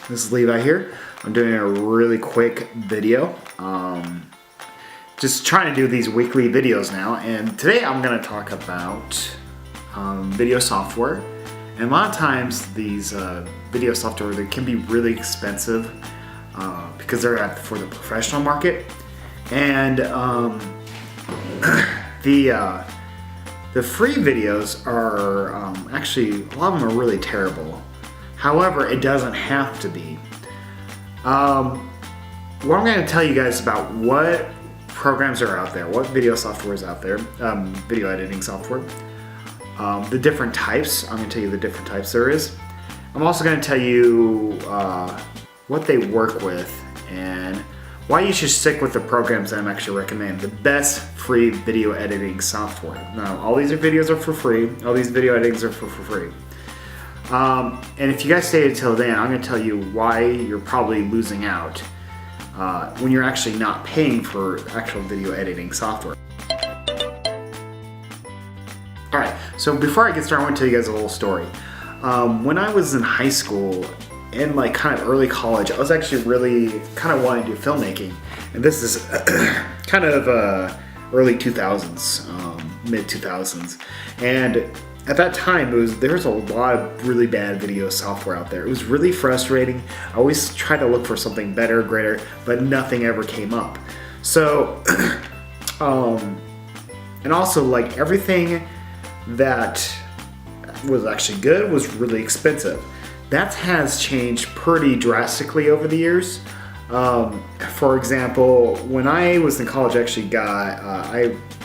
This is Levi here. I'm doing a really quick video. Just trying to do these weekly videos now, and today I'm going to talk about video software. And a lot of times these video software, they can be really expensive because they're for the professional market. And the free videos are actually, a lot of them are really terrible. However, it doesn't have to be. What I'm going to tell you guys about what programs are out there, what video software is out there, video editing software, the different types. I'm going to tell you the different types there is. I'm also going to tell you what they work with and why you should stick with the programs that I'm actually recommending. The best free video editing software. Now, all these videos are for free. All these video editings are for free. And if you guys stay until then, I'm going to tell you why you're probably losing out when you're actually not paying for actual video editing software. Alright, so before I get started, I want to tell you guys a little story. When I was in high school, in like kind of early college, I was actually really kind of wanting to do filmmaking. And this is kind of early 2000s, mid 2000s. And at that time, there was a lot of really bad video software out there. It was really frustrating. I always tried to look for something better, greater, but nothing ever came up. So, and also like everything that was actually good was really expensive. That has changed pretty drastically over the years. For example, when I was in college, I actually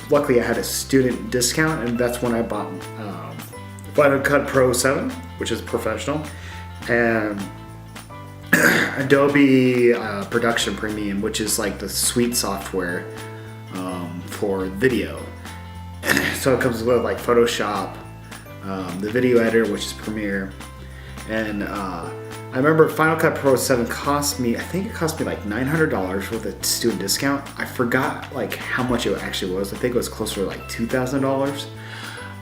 luckily I had a student discount, and that's when I bought Final Cut Pro 7, which is professional, and Adobe Production Premium, which is like the suite software for video. So it comes with like Photoshop, the video editor, which is Premiere, and I remember Final Cut Pro 7 cost me, I think it cost me like $900 with a student discount. I forgot like how much it actually was. I think it was closer to like $2,000.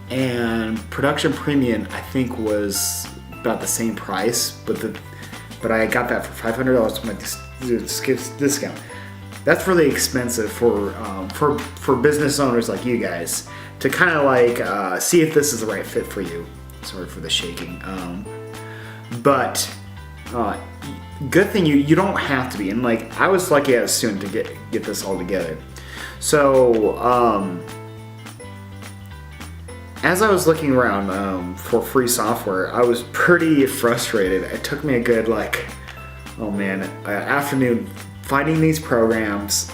And Production Premium, I think, was about the same price, but I got that for $500 with my discount. That's really expensive for business owners like you guys to kind of like see if this is the right fit for you. Sorry for the shaking. But good thing you don't have to be. And like I was lucky as a student to get this all together. So as I was looking around for free software, I was pretty frustrated. It took me a good afternoon finding these programs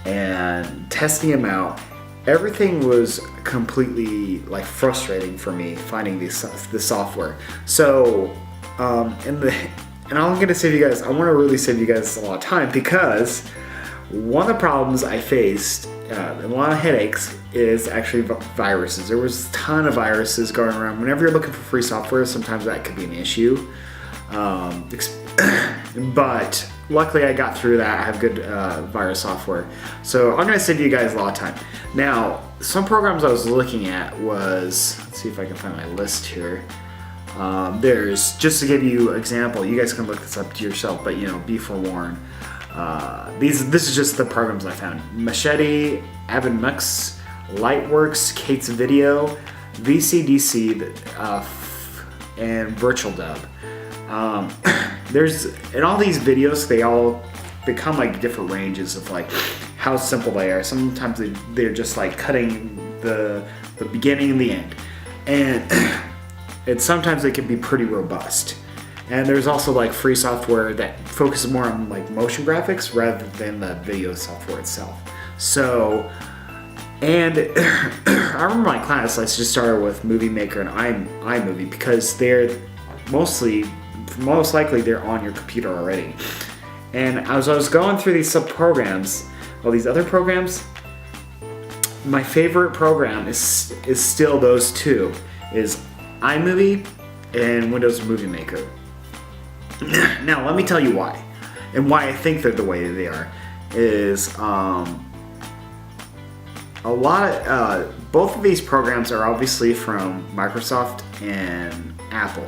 and testing them out. Everything was completely like frustrating for me finding this software. So and I'm gonna save you guys. I want to really save you guys a lot of time, because one of the problems I faced and a lot of headaches is actually viruses. There was a ton of viruses going around. Whenever you're looking for free software, sometimes that could be an issue. But luckily I got through that. I have good virus software. So I'm going to save you guys a lot of time. Now, some programs I was looking at was, let's see if I can find my list here. There's, just to give you an example, you guys can look this up to yourself, but be forewarned. This is just the programs I found. Machete, Avid Mux, Lightworks, Kate's Video, VCDC, and Virtual Dub. In all these videos, they all become like different ranges of like how simple they are. Sometimes they're just like cutting the beginning and the end, and sometimes they can be pretty robust. And there's also like free software that focuses more on like motion graphics rather than the video software itself. So, and I remember my class, I just started with Movie Maker and iMovie, because they're most likely they're on your computer already. And as I was going through these sub-programs, all these other programs, my favorite program is still those two, is iMovie and Windows Movie Maker. Now, let me tell you why, and why I think they're the way they are. Is both of these programs are obviously from Microsoft and Apple,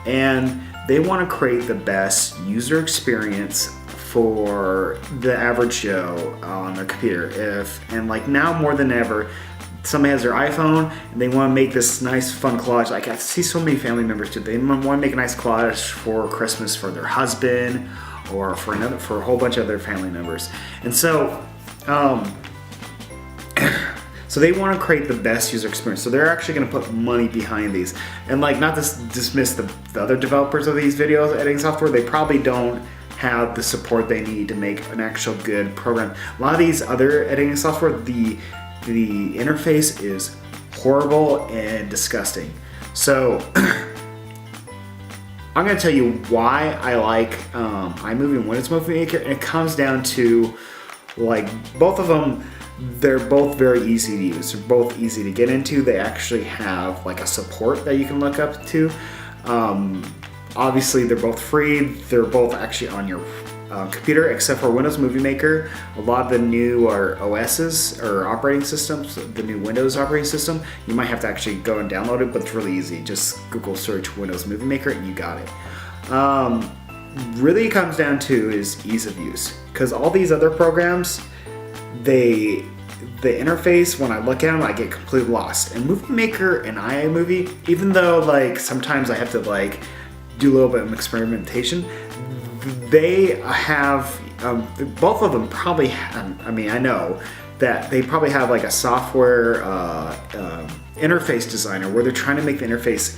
and they want to create the best user experience for the average Joe on a computer. And like now more than ever, somebody has their iPhone and they want to make this nice fun collage. Like I see so many family members do. They want to make a nice collage for Christmas for their husband or for a whole bunch of their family members. And so so they want to create the best user experience. So they're actually going to put money behind these. And like, not to dismiss the other developers of these video editing software, they probably don't have the support they need to make an actual good program. A lot of these other editing software, the interface is horrible and disgusting. So I'm going to tell you why I like iMovie and Windows Movie Maker, and it comes down to like both of them. They're both very easy to use. They're both easy to get into. They actually have like a support that you can look up to. Obviously, they're both free. They're both actually on your computer, except for Windows Movie Maker. A lot of the new OSs or operating systems, the new Windows operating system, you might have to actually go and download it, but it's really easy. Just Google search Windows Movie Maker and you got it. Really, it comes down to is ease of use, because all these other programs, the interface, when I look at them, I get completely lost. And Movie Maker and iMovie, even though like sometimes I have to like do a little bit of experimentation, they have both of them probably I mean, I know that they probably have like a software interface designer where they're trying to make the interface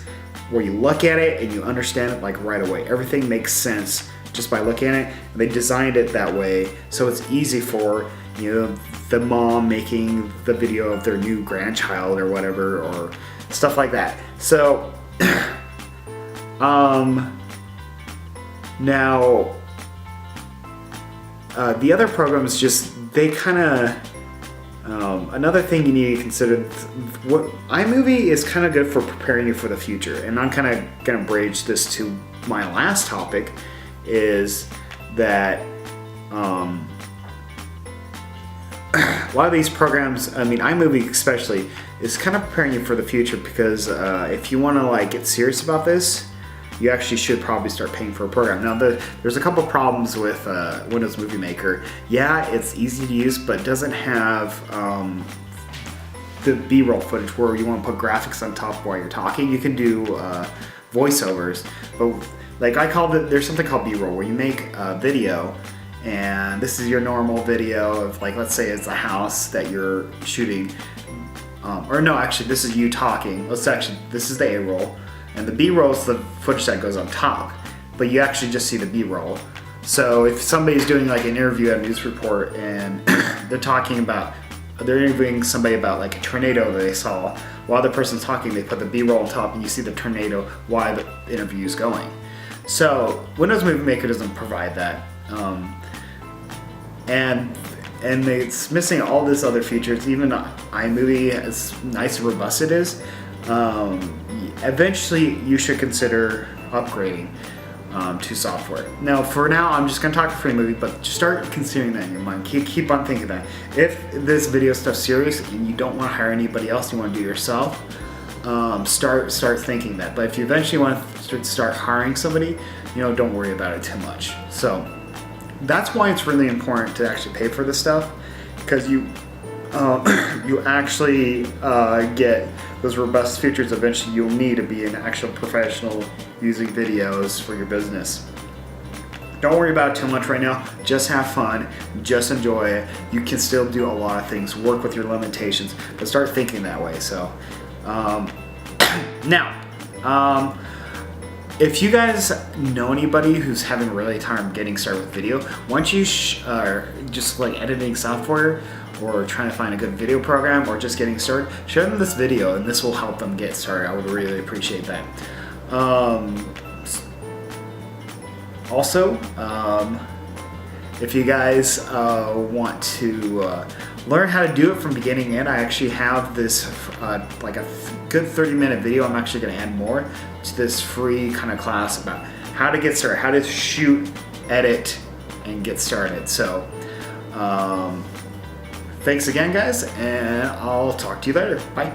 where you look at it and you understand it like right away. Everything makes sense just by looking at it. And they designed it that way so it's easy for, you know, the mom making the video of their new grandchild or whatever, or stuff like that. So now the other programs, just they kind of another thing you need to consider. What iMovie is kind of good for preparing you for the future, and I'm kind of gonna bridge this to my last topic, is that a lot of these programs, I mean iMovie especially, is kind of preparing you for the future, because if you want to like get serious about this, you actually should probably start paying for a program. Now there's a couple problems with Windows Movie Maker. Yeah, it's easy to use, but it doesn't have the B-roll footage where you want to put graphics on top while you're talking. You can do voiceovers, but like I called it, there's something called B-roll where you make a video, and this is your normal video of, like, let's say it's a house that you're shooting, or no, actually this is you talking. This is the A-roll, and the B-roll is the footage that goes on top, but you actually just see the B-roll. So if somebody's doing like an interview at a news report and they're interviewing somebody about like a tornado that they saw, while the person's talking, they put the B-roll on top and you see the tornado while the interview is going. So Windows Movie Maker doesn't provide that. And it's missing all this other features. Even iMovie, as nice and robust it is, eventually you should consider upgrading to software. Now, for now, I'm just going to talk for iMovie, but just start considering that in your mind. Keep on thinking that. If this video stuff's serious and you don't want to hire anybody else, you want to do it yourself, start thinking that. But if you eventually want to start hiring somebody, don't worry about it too much. So that's why it's really important to actually pay for this stuff, because you actually get those robust features eventually you'll need to be an actual professional using videos for your business. Don't worry about it too much right now. Just have fun. Just enjoy it. You can still do a lot of things. Work with your limitations, but start thinking that way. So now, if you guys know anybody who's having a really time getting started with video, once you just like editing software, or trying to find a good video program, or just getting started, share them this video and this will help them get started. I would really appreciate that. Also, if you guys want to learn how to do it from beginning to end, I actually have this like a good 30-minute video. I'm actually going to add more to this free kind of class about how to get started, how to shoot, edit, and get started. So thanks again, guys, and I'll talk to you later. Bye.